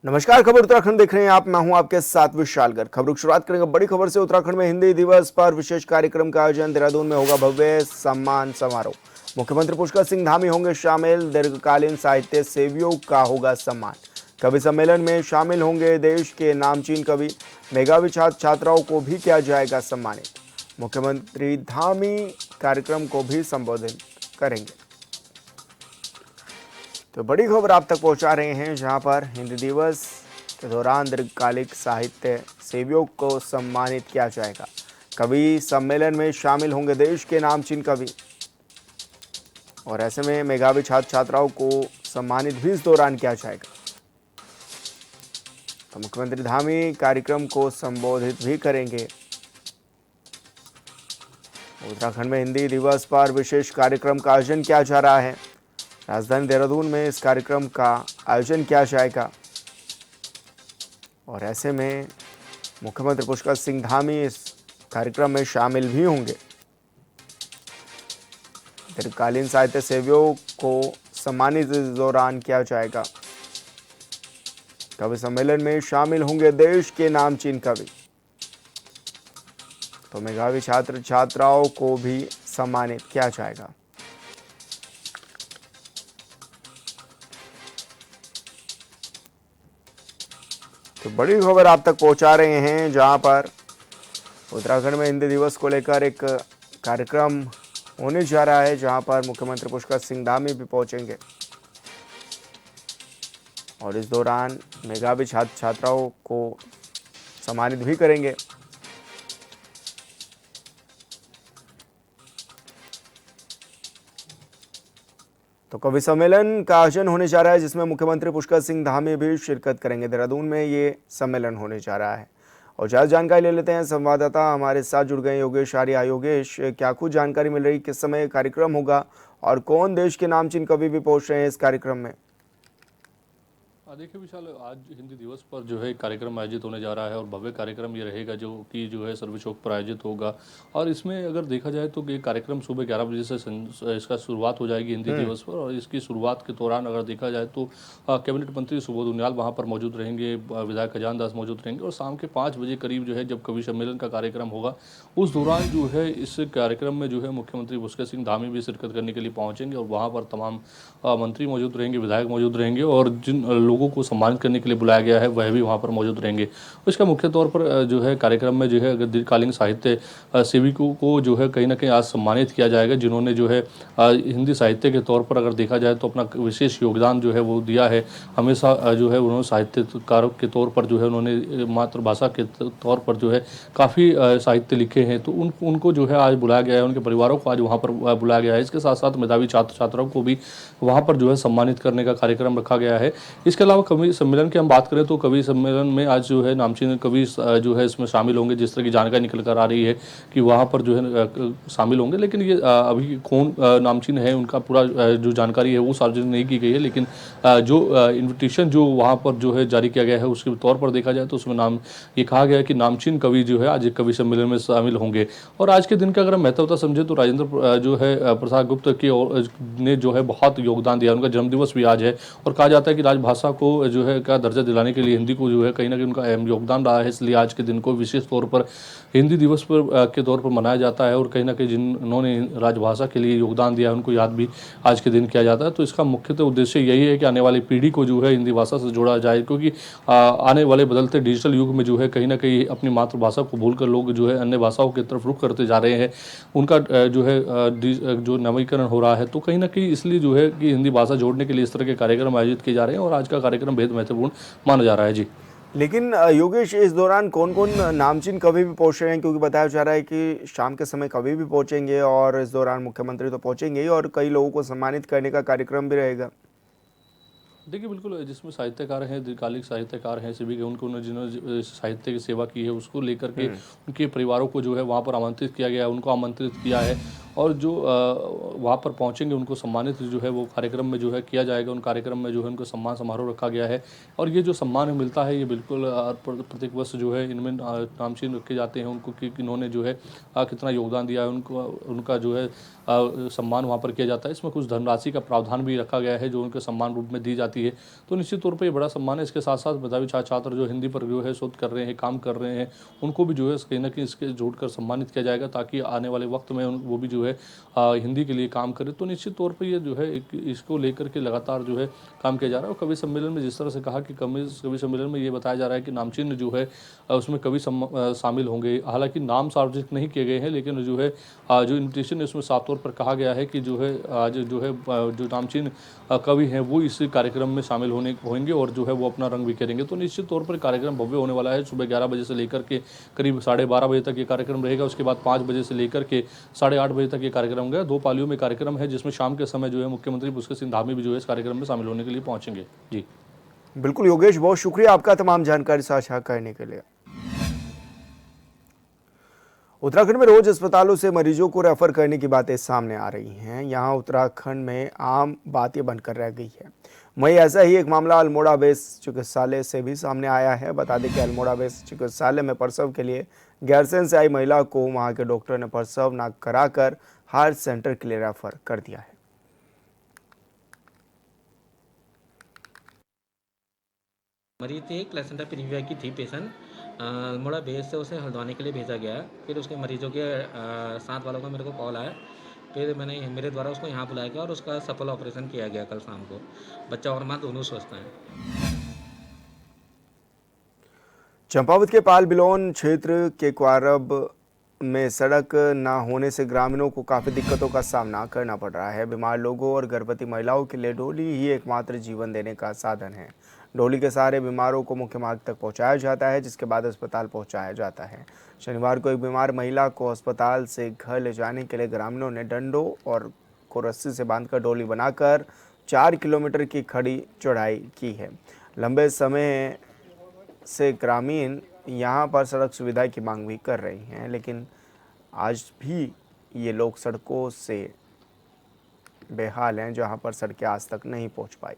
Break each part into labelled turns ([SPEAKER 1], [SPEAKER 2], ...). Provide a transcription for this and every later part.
[SPEAKER 1] नमस्कार, खबर उत्तराखंड देख रहे हैं आप। मैं हूं आपके साथ विशालगढ़। खबरों की शुरुआत करेंगे बड़ी खबर से। उत्तराखंड में हिंदी दिवस पर विशेष कार्यक्रम का आयोजन। देहरादून में होगा भव्य सम्मान समारोह। मुख्यमंत्री पुष्कर सिंह धामी होंगे शामिल। दीर्घकालीन साहित्य सेवियों का होगा सम्मान। कवि सम्मेलन में शामिल होंगे देश के नामचीन कवि। मेधावी छात्र छात्राओं को भी किया जाएगा सम्मानित। मुख्यमंत्री धामी कार्यक्रम को भी संबोधित करेंगे। तो बड़ी खबर आप तक पहुंचा रहे हैं, जहां पर हिंदी दिवस के दौरान दीर्घकालिक साहित्य सेवियों को सम्मानित किया जाएगा। कवि सम्मेलन में शामिल होंगे देश के नामचीन कवि, और ऐसे में मेधावी छात्र छात्राओं को सम्मानित भी इस दौरान किया जाएगा। तो मुख्यमंत्री धामी कार्यक्रम को संबोधित भी करेंगे। उत्तराखंड में हिंदी दिवस पर विशेष कार्यक्रम का आयोजन किया जा रहा है। राजधानी देहरादून में इस कार्यक्रम का आयोजन किया जाएगा, और ऐसे में मुख्यमंत्री पुष्कर सिंह धामी इस कार्यक्रम में शामिल भी होंगे। दीर्घकालीन साहित्य सेवियों को सम्मानित इस दौरान किया जाएगा। कवि सम्मेलन में शामिल होंगे देश के नामचीन कवि। तो मेधावी छात्र छात्राओं को भी सम्मानित किया जाएगा। तो बड़ी खबर आप तक पहुंचा रहे हैं, जहां पर उत्तराखंड में हिंदी दिवस को लेकर एक कार्यक्रम होने जा रहा है, जहां पर मुख्यमंत्री पुष्कर सिंह धामी भी पहुंचेंगे, और इस दौरान मेधावी छात्र छात्राओं को सम्मानित भी करेंगे। तो कवि सम्मेलन का आयोजन होने जा रहा है, जिसमें मुख्यमंत्री पुष्कर सिंह धामी भी शिरकत करेंगे। देहरादून में ये सम्मेलन होने जा रहा है, और ज़्यादा जानकारी ले लेते हैं। संवाददाता हमारे साथ जुड़ गए योगेश आर्य। योगेश, क्या कुछ जानकारी मिल रही, किस समय कार्यक्रम होगा और कौन देश के नामचीन कवि भी पहुंच रहे हैं इस कार्यक्रम में?
[SPEAKER 2] देखिए विशाल, आज हिंदी दिवस पर जो है कार्यक्रम आयोजित होने जा रहा है, और भव्य कार्यक्रम ये रहेगा जो कि जो है सर्व चौक पर आयोजित होगा। और इसमें अगर देखा जाए तो ये कार्यक्रम सुबह 11 बजे से इसका शुरुआत हो जाएगी हिंदी दिवस पर। और इसकी शुरुआत के दौरान अगर देखा जाए तो कैबिनेट मंत्री सुबोध उनियाल वहाँ पर मौजूद रहेंगे, विधायक खजान दास मौजूद रहेंगे, और शाम के 5 बजे करीब जो है जब कवि सम्मेलन का कार्यक्रम होगा, उस दौरान जो है इस कार्यक्रम में जो है मुख्यमंत्री पुष्कर सिंह धामी भी शिरकत करने के लिए पहुँचेंगे। और वहाँ पर तमाम मंत्री मौजूद रहेंगे, विधायक मौजूद रहेंगे, और जिन लोगों को सम्मानित करने के लिए बुलाया गया है वह भी वहाँ पर मौजूद रहेंगे। इसका मुख्य तौर पर जो है कार्यक्रम में जो है दीर्घकालीन साहित्य सेविकों को जो है कहीं ना कहीं आज सम्मानित किया जाएगा, जिन्होंने जो है हिंदी साहित्य के तौर पर अगर देखा जाए तो अपना विशेष योगदान जो है वो दिया है। हमेशा जो है उन्होंने साहित्यकार के तौर पर जो है उन्होंने मातृभाषा के तौर पर जो है काफ़ी साहित्य लिखे हैं। तो उनको जो है आज बुलाया गया है, उनके परिवारों को आज वहाँ पर बुलाया गया है। इसके साथ साथ मेधावी छात्र छात्राओं को भी वहाँ पर जो है सम्मानित करने का कार्यक्रम रखा गया है। इसके अलावा कवि सम्मेलन की हम बात करें तो कवि सम्मेलन में आज जो है नामचीन कवि जो है इसमें शामिल होंगे। जिस तरह की जानकारी निकल कर आ रही है कि वहाँ पर जो है शामिल होंगे, लेकिन ये अभी कौन नामचीन है उनका पूरा जो जानकारी है वो सार्वजनिक नहीं की गई है। लेकिन जो इन्विटेशन जो वहाँ पर जो है जारी किया गया है उसके तौर पर देखा जाए तो उसमें नाम ये कहा गया है कि नामचीन कवि जो है आज कवि सम्मेलन में शामिल होंगे। और आज के दिन का अगर हम महत्वता समझे तो राजेंद्र जो है प्रसाद गुप्त की ने जो है बहुत योगदान दिया। उनका जन्मदिवस भी आज है, और कहा जाता है कि राजभाषा को जो है का दर्जा दिलाने के लिए हिंदी को जो है कहीं ना कहीं उनका अहम योगदान रहा है। इसलिए आज के दिन को विशेष तौर पर हिंदी दिवस पर के तौर पर मनाया जाता है, और कहीं ना कहीं जिन्होंने राजभाषा के लिए योगदान दिया है उनको याद भी आज के दिन किया जाता है। तो इसका मुख्यतः उद्देश्य यही है कि आने वाली पीढ़ी को जो है हिंदी भाषा से जोड़ा जाए, क्योंकि आने वाले बदलते डिजिटल युग में जो है कहीं ना कहीं अपनी मातृभाषा को भूलकर लोग जो है अन्य भाषाओं की तरफ रुख करते जा रहे हैं। उनका जो है जो नवीकरण हो रहा है, तो कहीं ना कहीं इसलिए जो है कि हिंदी भाषा जोड़ने के लिए इस तरह के कार्यक्रम आयोजित किए जा रहे हैं, और आज का कार्यक्रम बेहद महत्वपूर्ण माना जा रहा है। जी
[SPEAKER 1] लेकिन योगेश, इस दौरान कौन कौन नामचीन कवि भी पहुंच रहे हैं? क्योंकि बताया जा रहा है कि शाम के समय कवि भी पहुंचेंगे, और इस दौरान मुख्यमंत्री तो पहुंचेंगे ही, और कई लोगों को सम्मानित करने का कार्यक्रम भी रहेगा।
[SPEAKER 2] देखिए बिल्कुल, जिसमें साहित्यकार हैं, दीर्घकालिक साहित्यकार हैं, सभी के उनको जिन्होंने साहित्य की सेवा की है उसको लेकर के उनके परिवारों को जो है वहाँ पर आमंत्रित किया गया है, उनको आमंत्रित किया है। और जो वहाँ पर पहुँचेंगे उनको सम्मानित जो है वो कार्यक्रम में जो है किया जाएगा। उन कार्यक्रम में जो है उनको सम्मान समारोह रखा गया है और ये जो सम्मान मिलता है ये बिल्कुल प्रत्येक वर्ष जो है इनमें नामचीन रखे जाते हैं उनको कि इन्होंने जो है कितना योगदान दिया है, उनको उनका जो है सम्मान वहाँ पर किया जाता है। इसमें कुछ धनराशि का प्रावधान भी रखा गया है जो उनके सम्मान रूप में दी जाती है। तो निश्चित तौर पर ये बड़ा सम्मान है। इसके साथ साथ मेधावी छात्र जो हिंदी पर जो है शोध कर रहे हैं, काम कर रहे हैं, उनको भी जो है कहीं ना कहीं इसके जोड़कर सम्मानित किया जाएगा ताकि आने वाले वक्त में वो भी जो है हिंदी के लिए काम करें। तो निश्चित तौर पर ये जो है इसको लेकर के लगातार जो है काम किया जा रहा है। और कवि सम्मेलन में जिस तरह से कहा कि कवि सम्मेलन में ये बताया जा रहा है कि नामचिन्ह जो है उसमें कवि शामिल होंगे। हालांकि नाम सार्वजनिक नहीं किए गए हैं लेकिन जो है जो इन्विटेशन है उसमें साफ तौर पर कहा गया है कि जो है आज जो है जो नामचिन्ह कवि हैं वो इस कार्यक्रम में शामिल होंगे और जो है वो अपना रंग बिखेरेंगे। तो निश्चित तौर पर कार्यक्रम भव्य होने वाला है। सुबह 11 बजे से लेकर के करीब 12:30 बजे तक ये कार्यक्रम रहेगा। उसके बाद 5 बजे से लेकर के 8:30 बजे तक ये कार्यक्रम गया। 2 पालियों में कार्यक्रम है जिसमें शाम के समय जो है मुख्यमंत्री पुष्कर सिंह धामी भी जो है इस कार्यक्रम में शामिल होने के लिए पहुंचेंगे। जी
[SPEAKER 1] बिल्कुल योगेश, बहुत शुक्रिया आपका तमाम जानकारी साझा करने के लिए। उत्तराखंड में रोज अस्पतालों से मरीजों को रेफर करने की बातें सामने आ रही हैं। यहां उत्तराखंड में आम बात ये बनकर रह गई है। वहीं ऐसा ही एक मामला अल्मोड़ा बेस चिकित्सालय से भी सामने आया है। बता दें कि अल्मोड़ा बेस चिकित्सालय में प्रसव के लिए गैरसैंण से आई महिला को वहां के डॉक्टर ने प्रसव न कराकर हार्ट सेंटर के लिए रेफर कर दिया है।
[SPEAKER 3] मरीज थी, एक प्लेसेंटा प्रीविया की थी पेशेंट। अल्मोड़ा बेस से उसे हल्द्वानी के लिए भेजा गया। फिर उसके मरीजों के साथ वालों का मेरे को कॉल आया। फिर मेरे द्वारा उसको यहाँ बुलाया गया और उसका सफल ऑपरेशन किया गया कल शाम को। बच्चा और मां दोनों स्वस्थ हैं।
[SPEAKER 1] चंपावत के पाल बिलोन क्षेत्र के क्वारब में सड़क न होने से ग्रामीणों को काफ़ी दिक्कतों का सामना करना पड़ रहा है। बीमार लोगों और गर्भवती महिलाओं के लिए डोली ही एकमात्र जीवन देने का साधन है। डोली के सहारे बीमारों को मुख्य मार्ग तक पहुंचाया जाता है जिसके बाद अस्पताल पहुंचाया जाता है। शनिवार को एक बीमार महिला को अस्पताल से घर ले जाने के लिए ग्रामीणों ने डंडों और को रस्सी से बांधकर डोली बनाकर 4 किलोमीटर की खड़ी चढ़ाई की है। लंबे समय से ग्रामीण यहाँ पर सड़क सुविधा की मांग भी कर रही हैं, लेकिन आज भी ये लोग सड़कों से बेहाल हैं जहाँ पर सड़कें आज तक नहीं पहुँच पाई।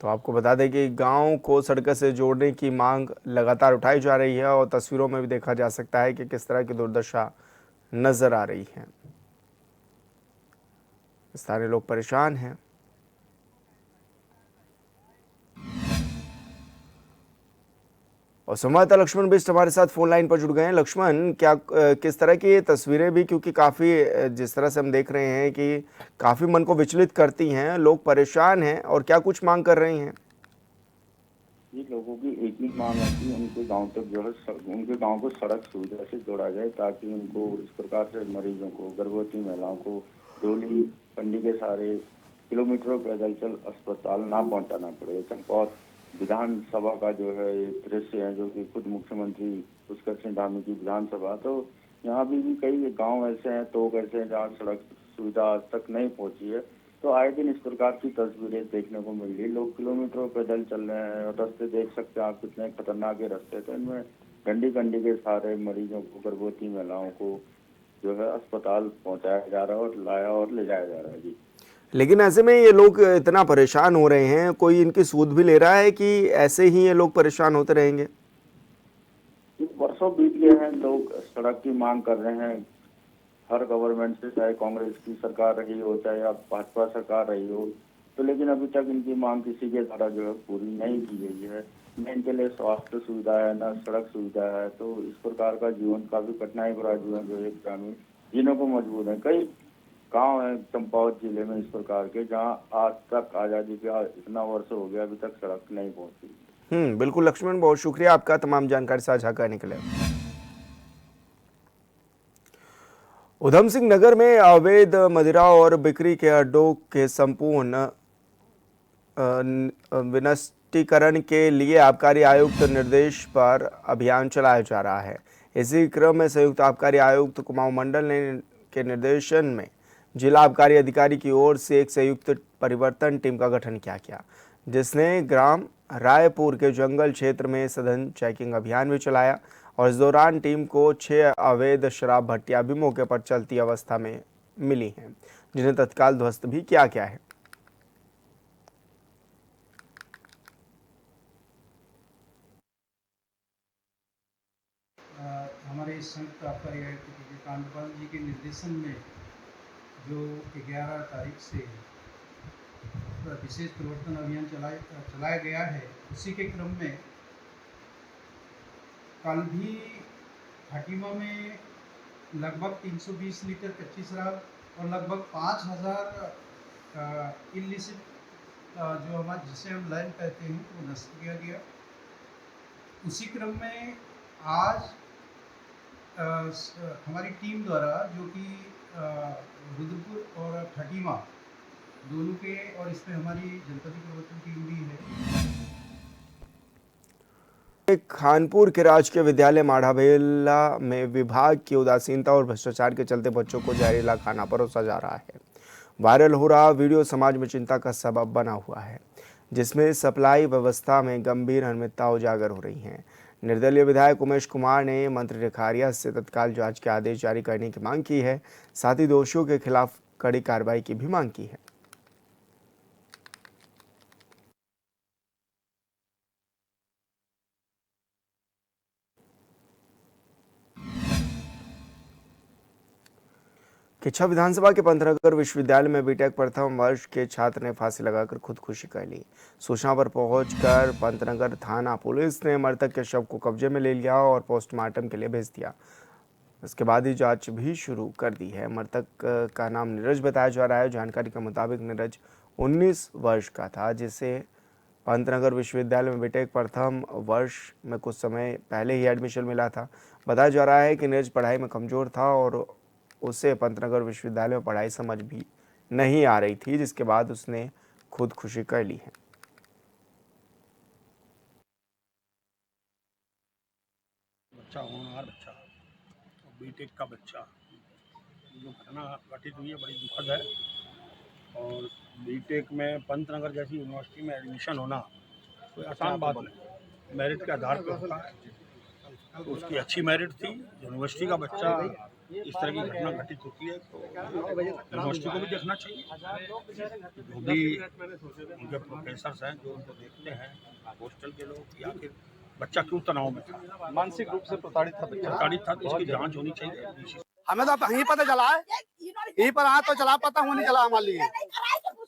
[SPEAKER 1] तो आपको बता दें कि गांव को सड़क से जोड़ने की मांग लगातार उठाई जा रही है और तस्वीरों में भी देखा जा सकता है कि किस तरह की दुर्दशा नजर आ रही है। स्थानीय लोग परेशान हैं। और संवाददाता लक्ष्मण बिष्ट हमारे साथ फोन लाइन पर जुड़ गए हैं। लक्ष्मण, क्या किस तरह की ये तस्वीरें भी, क्योंकि काफ़ी जिस तरह से हम देख रहे हैं कि काफ़ी मन को विचलित करती हैं, लोग परेशान हैं और क्या कुछ मांग कर रही हैं?
[SPEAKER 4] ये लोगों की एक ही मांग है कि उनके गांव तक जो है उनके गांव को सड़क सुविधा से जोड़ा जाए ताकि उनको इस प्रकार से मरीजों को, गर्भवती महिलाओं को डोली पंडी के सारे किलोमीटरों पैदल चल अस्पताल ना पहुंचाना पड़े। चंपावत विधानसभा का जो है दृश्य है जो कि खुद मुख्यमंत्री पुष्कर सिंह धामी की विधानसभा, तो यहाँ भी कई गांव ऐसे हैं, तो ऐसे हैं जहाँ सड़क सुविधा आज तक नहीं पहुंची है। तो आए दिन इस प्रकार की तस्वीरें देखने को मिल रही। लोग किलोमीटरों पैदल चल रहे हैं और रास्ते देख सकते हैं आप कितने खतरनाक रास्ते। तो इनमें डंडी कंडी के सारे मरीजों को, गर्भवती महिलाओं को जो है अस्पताल पहुंचाया जा रहा है और लाया और ले जाया जा रहा है। जी, लेकिन
[SPEAKER 1] ऐसे में ये लोग इतना परेशान हो रहे हैं, कोई इनकी सूद भी ले रहा है कि ऐसे ही ये लोग परेशान होते रहेंगे?
[SPEAKER 4] वर्षों बीत गए हैं, लोग सड़क की मांग कर रहे हैं हर गवर्नमेंट से, चाहे कांग्रेस की सरकार रही हो चाहे अब भाजपा सरकार रही हो, तो लेकिन अभी तक इनकी मांग किसी के द्वारा जो है पूरी नहीं की गई है। न इनके लिए स्वास्थ्य सुविधा है, न सड़क सुविधा है। तो इस प्रकार का जीवन काफी कठिनाई भरा जीवन जो एक ग्रामीण जीने को मजबूर है। कई गांव है चंपावत जिले में इस प्रकार के जहां आज तक आजादी के इतना वर्ष हो गया अभी तक सड़क नहीं पहुंची।
[SPEAKER 1] बिल्कुल लक्ष्मण, बहुत शुक्रिया आपका तमाम जानकारी साझा करने के लिए। उधम सिंह नगर में अवैध मदिरा और बिक्री के अड्डों के संपूर्ण विनष्टीकरण के लिए आबकारी आयुक्त निर्देश पर अभियान चलाया जा रहा है। इसी क्रम में संयुक्त आबकारी आयुक्त कुमाऊं मंडल ने के निर्देशन में जिला आबकारी अधिकारी की ओर से एक संयुक्त परिवर्तन टीम का गठन किया गया, जिसने ग्राम रायपुर के जंगल क्षेत्र में सघन चेकिंग अभियान भी चलाया और इस दौरान टीम को 6 अवैध शराब भट्टियां भी मौके पर चलती अवस्था में मिली हैं, जिन्हें तत्काल ध्वस्त भी किया गया है।
[SPEAKER 5] हमारे संयुक्त आबकारी आयुक्त कांडपाल जी के निर्देशन में जो 11 तारीख से विशेष परिवर्तन अभियान चलाया गया है, उसी के क्रम में कल भी खटीमा में लगभग 320 लीटर कच्ची शराब और लगभग 5000 इलिसिट जो हमारे जिसे हम लाइन कहते हैं वो नष्ट किया गया। उसी क्रम में आज हमारी टीम द्वारा जो कि रुद्रपुर और खटीमा दोनों के और इसमें हमारी जनपद प्रवर्तन टीम भी है।
[SPEAKER 1] खानपुर के राजकीय विद्यालय माढ़ाबेला में विभाग की उदासीनता और भ्रष्टाचार के चलते बच्चों को जहरीला खाना परोसा जा रहा है। वायरल हो रहा वीडियो समाज में चिंता का सबब बना हुआ है, जिसमें सप्लाई व्यवस्था में गंभीर अनियमितता उजागर हो रही हैं। निर्दलीय विधायक उमेश कुमार ने मंत्री रेखारिया से तत्काल जांच के आदेश जारी करने की मांग की है, साथ ही दोषियों के खिलाफ कड़ी कार्रवाई की भी मांग की है। किच्छा विधानसभा के पंतनगर विश्वविद्यालय में बीटेक प्रथम वर्ष के छात्र ने फांसी लगाकर खुदकुशी कर ली। सूचना पर पहुंचकर पंतनगर थाना पुलिस ने मृतक के शव को कब्जे में ले लिया और पोस्टमार्टम के लिए भेज दिया। इसके बाद ही जांच भी शुरू कर दी है। मृतक का नाम नीरज बताया जा रहा है। जानकारी के मुताबिक नीरज 19 वर्ष का था, जिसे पंतनगर विश्वविद्यालय में बीटेक प्रथम वर्ष में कुछ समय पहले ही एडमिशन मिला था। बताया जा रहा है कि नीरज पढ़ाई में कमज़ोर था और उसे पंतनगर विश्वविद्यालय में पढ़ाई समझ भी नहीं आ रही थी, जिसके बाद उसने खुदकुशी कर ली है।
[SPEAKER 6] बच्चा होनहार बच्चा बीटेक का बच्चा, जो घटना घटित हुई है बड़ी दुखद है। और बीटेक में पंतनगर जैसी यूनिवर्सिटी में एडमिशन होना कोई आसान बात नहीं, मेरिट के आधार पर होता है। तो उसकी अच्छी मेरिट थी। यूनिवर्सिटी का बच्चा इस तरह की घटना घटित होती है तो यूनिवर्सिटी को भी देखना चाहिए। जो भी उनके प्रोफेसर्स हैं जो उनको देखते हैं, हॉस्टल के लोग, या फिर बच्चा क्यों तनाव में था,
[SPEAKER 7] मानसिक रूप से प्रताड़ित
[SPEAKER 6] था तो इसकी जांच होनी चाहिए।
[SPEAKER 7] हमें तो यहीं पता चला है, यहीं पर आया तो चला, पता हुआ नहीं चला हमारे लिए।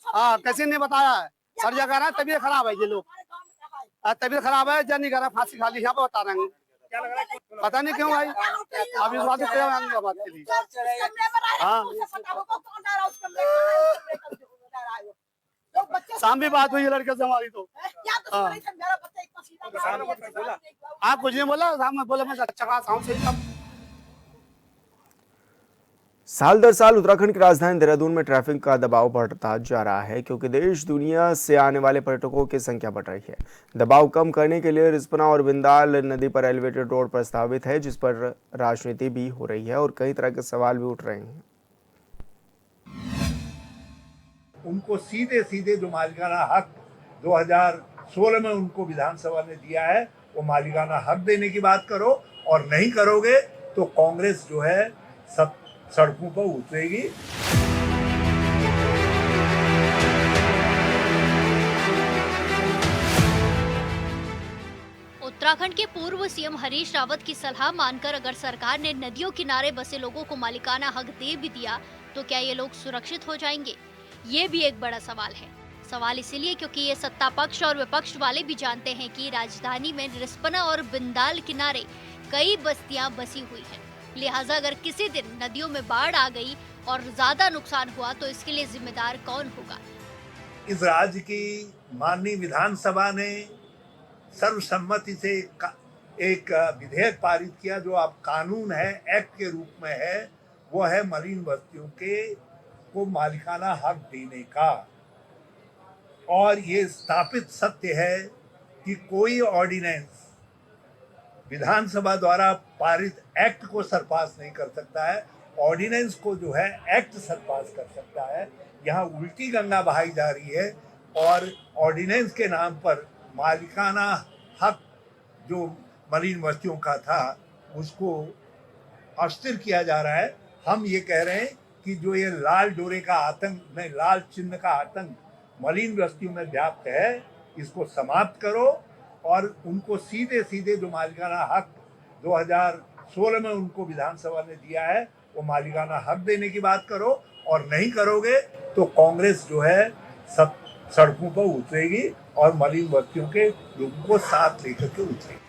[SPEAKER 7] हाँ, किसी ने बताया है, सर जगह रहा है, तबीयत खराब है, ये लोग तबीयत खराब है, जब नहीं कर रहा, फांसी खा ली, यहाँ पर बता रहे हैं। पता नहीं क्यों भाई, अभी इस बात बात के लिए। हाँ, शाम भी बात हुई लड़के से हमारी तो। आप कुछ नहीं बोला, शाम में बोला मैं अच्छा खास आऊँ से तब।
[SPEAKER 1] साल दर साल उत्तराखंड की राजधानी देहरादून में ट्रैफिक का दबाव बढ़ता जा रहा है, क्योंकि देश दुनिया से आने वाले पर्यटकों की संख्या बढ़ रही है। दबाव कम करने के लिए रिस्पना और बिंदाल नदी पर एलिवेटेड रोड प्रस्तावित है, जिस पर राजनीति भी हो रही है और कई तरह के सवाल भी उठ रहे हैं।
[SPEAKER 8] उनको सीधे सीधे जो मालिकाना हक 2016 में उनको विधानसभा ने दिया है, वो मालिकाना हक देने की बात करो, और नहीं करोगे तो कांग्रेस जो है सब सड़कों पर उतरेगी।
[SPEAKER 9] उत्तराखंड के पूर्व सीएम हरीश रावत की सलाह मानकर अगर सरकार ने नदियों किनारे बसे लोगों को मालिकाना हक दे भी दिया तो क्या ये लोग सुरक्षित हो जाएंगे? ये भी एक बड़ा सवाल है। सवाल इसीलिए क्योंकि ये सत्ता पक्ष और विपक्ष वाले भी जानते हैं कि राजधानी में रिस्पना और बिंदाल किनारे कई बस्तियां बसी हुई हैं। लिहाजा अगर किसी दिन नदियों में बाढ़ आ गई और ज्यादा नुकसान हुआ तो इसके लिए जिम्मेदार कौन होगा?
[SPEAKER 8] इस राज्य की माननीय विधानसभा ने सर्वसम्मति से एक विधेयक पारित किया, जो अब कानून है, एक्ट के रूप में है। वो है मरीन बस्तियों को मालिकाना हक देने का। और ये स्थापित सत्य है कि कोई ऑर्डिनेंस विधानसभा द्वारा पारित एक्ट को सरपास नहीं कर सकता है, ऑर्डिनेंस को जो है एक्ट सरपास कर सकता है। यहाँ उल्टी गंगा बहाई जा रही है और ऑर्डिनेंस के नाम पर मालिकाना हक जो मरीन बस्तियों का था उसको अस्थिर किया जा रहा है। हम ये कह रहे हैं कि जो ये लाल डोरे का आतंक नहीं, लाल चिन्ह का आतंक मरीन बस्तियों में व्याप्त है, इसको समाप्त करो और उनको सीधे सीधे जो मालिकाना हक 2016 में उनको विधानसभा ने दिया है वो मालिकाना हक देने की बात करो, और नहीं करोगे तो कांग्रेस जो है सब सड़कों पर उतरेगी और मलिन बस्तियों के लोगों को साथ लेकर के उतरेगी।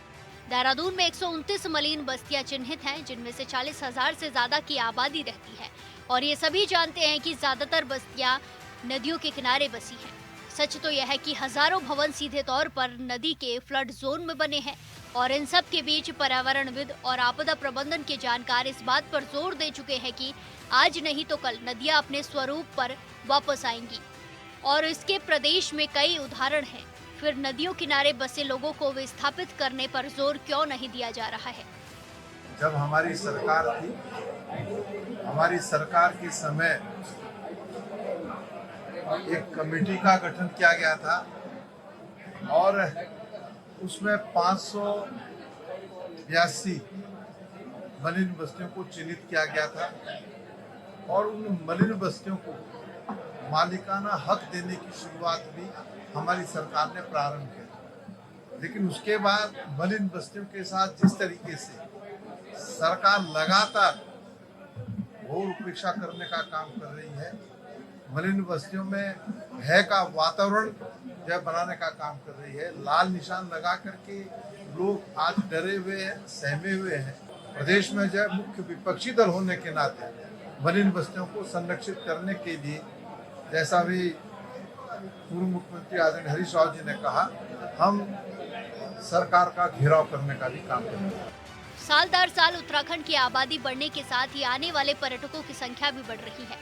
[SPEAKER 9] देहरादून में 129 मलिन बस्तियां चिन्हित हैं, जिनमें से 40,000 से ज्यादा की आबादी रहती है और ये सभी जानते हैं कि ज्यादातर बस्तियां नदियों के किनारे बसी हैं। सच तो यह है कि हजारों भवन सीधे तौर पर नदी के फ्लड जोन में बने हैं और इन सब के बीच पर्यावरणविद और आपदा प्रबंधन के जानकार इस बात पर जोर दे चुके हैं कि आज नहीं तो कल नदियां अपने स्वरूप पर वापस आएंगी और इसके प्रदेश में कई उदाहरण हैं। फिर नदियों किनारे बसे लोगों को विस्थापित करने पर जोर क्यों नहीं दिया जा रहा है?
[SPEAKER 10] जब हमारी सरकार थी, हमारी सरकार के समय एक कमेटी का गठन किया गया था और उसमें 582 मलिन बस्तियों को चिन्हित किया गया था और उन मलिन बस्तियों को मालिकाना हक देने की शुरुआत भी हमारी सरकार ने प्रारंभ किया। लेकिन उसके बाद मलिन बस्तियों के साथ जिस तरीके से सरकार लगातार घोर उपेक्षा करने का काम कर रही है, मलिन बस्तियों में भय का वातावरण जो बनाने का काम कर रही है, लाल निशान लगा करके लोग आज डरे हुए हैं, सहमे हुए हैं। प्रदेश में जो मुख्य विपक्षी दल होने के नाते मलिन बस्तियों को संरक्षित करने के लिए, जैसा भी पूर्व मुख्यमंत्री आदरणीय हरीश राव जी ने कहा, हम सरकार का घेराव करने का भी काम कर रहे हैं।
[SPEAKER 9] साल दर साल उत्तराखंड की आबादी बढ़ने के साथ ही आने वाले पर्यटकों की संख्या भी बढ़ रही है।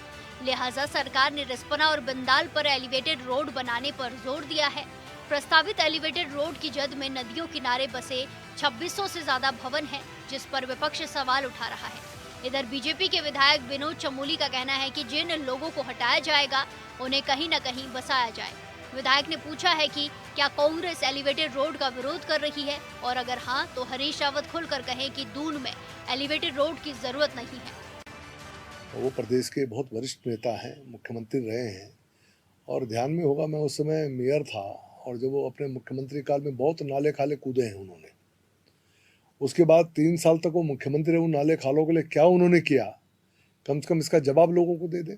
[SPEAKER 9] लिहाजा सरकार ने रिस्पना और बिंदाल पर एलिवेटेड रोड बनाने पर जोर दिया है। प्रस्तावित एलिवेटेड रोड की जद में नदियों किनारे बसे 2600 से ज्यादा भवन हैं, जिस पर विपक्ष सवाल उठा रहा है। इधर बीजेपी के विधायक विनोद चमोली का कहना है कि जिन लोगों को हटाया जाएगा उन्हें कहीं न कहीं बसाया जाए। विधायक ने पूछा है कि क्या कांग्रेस एलिवेटेड रोड का विरोध कर रही है और अगर हाँ तो हरीश रावत खुलकर कहें कि दून में एलिवेटेड रोड की जरूरत नहीं है।
[SPEAKER 11] वो प्रदेश के बहुत वरिष्ठ नेता हैं, मुख्यमंत्री रहे हैं और ध्यान में होगा मैं उस समय मेयर था और जब वो अपने मुख्यमंत्री काल में बहुत नाले खाले कूदे हैं उन्होंने। उसके बाद 3 साल तक वो मुख्यमंत्री रहे, उन नाले खालों के लिए क्या उन्होंने किया, कम से कम इसका जवाब लोगों को दे दें।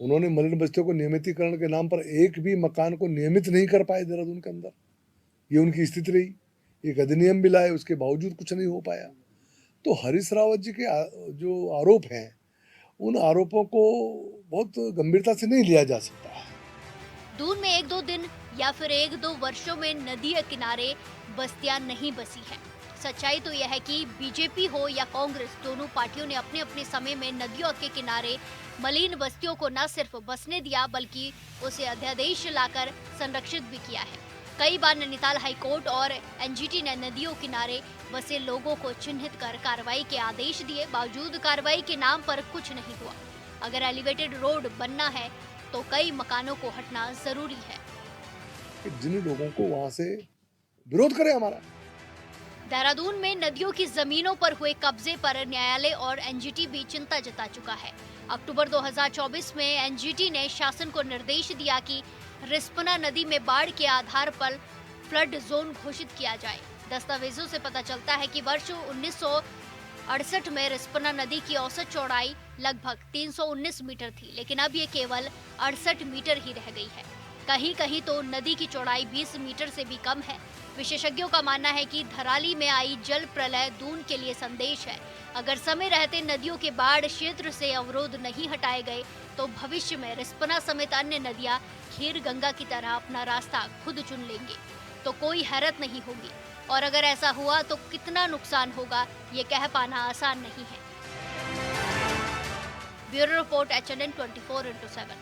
[SPEAKER 11] उन्होंने मलिन बस्तियों को नियमितीकरण के नाम पर एक भी मकान को नियमित नहीं कर पाए देहरादून के अंदर, ये उनकी स्थिति रही। एक अधिनियम भी लाए, उसके बावजूद कुछ नहीं हो पाया। तो हरीश रावत जी के जो आरोप हैं, उन आरोपों को बहुत गंभीरता से नहीं लिया जा सकता है।
[SPEAKER 9] दून में 1-2 दिन या फिर 1-2 वर्षों में नदी के किनारे बस्तियां नहीं बसी हैं। सच्चाई तो यह है कि बीजेपी हो या कांग्रेस, दोनों पार्टियों ने अपने अपने समय में नदियों के किनारे मलिन बस्तियों को न सिर्फ बसने दिया बल्कि उसे अध्यादेश लाकर संरक्षित भी किया है। कई बार नैनीताल हाईकोर्ट और एनजीटी ने नदियों किनारे बसे लोगों को चिन्हित कर कार्रवाई के आदेश दिए, बावजूद कार्रवाई के नाम पर कुछ नहीं हुआ। अगर एलिवेटेड रोड बनना है तो कई मकानों को हटना जरूरी है।
[SPEAKER 11] जिन लोगों को वहां से विरोध करे हमारा।
[SPEAKER 9] देहरादून में नदियों की जमीनों पर हुए कब्जे पर न्यायालय और एनजीटी भी चिंता जता चुका है। अक्टूबर 2024 में एनजीटी ने शासन को निर्देश दिया कि रिस्पना नदी में बाढ़ के आधार पर फ्लड जोन घोषित किया जाए। दस्तावेजों से पता चलता है कि वर्ष 1968 में रिस्पना नदी की औसत चौड़ाई लगभग 319 मीटर थी, लेकिन अब ये केवल 68 मीटर ही रह गई है। कहीं कहीं तो नदी की चौड़ाई 20 मीटर से भी कम है। विशेषज्ञों का मानना है कि धराली में आई जल प्रलय दून के लिए संदेश है। अगर समय रहते नदियों के बाढ़ क्षेत्र से अवरोध नहीं हटाए गए तो भविष्य में रिस्पना समेत अन्य नदियां खीर गंगा की तरह अपना रास्ता खुद चुन लेंगे तो कोई हैरत नहीं होगी। और अगर ऐसा हुआ तो कितना नुकसान होगा ये कह पाना आसान नहीं है। Bureau report HNN 24/7।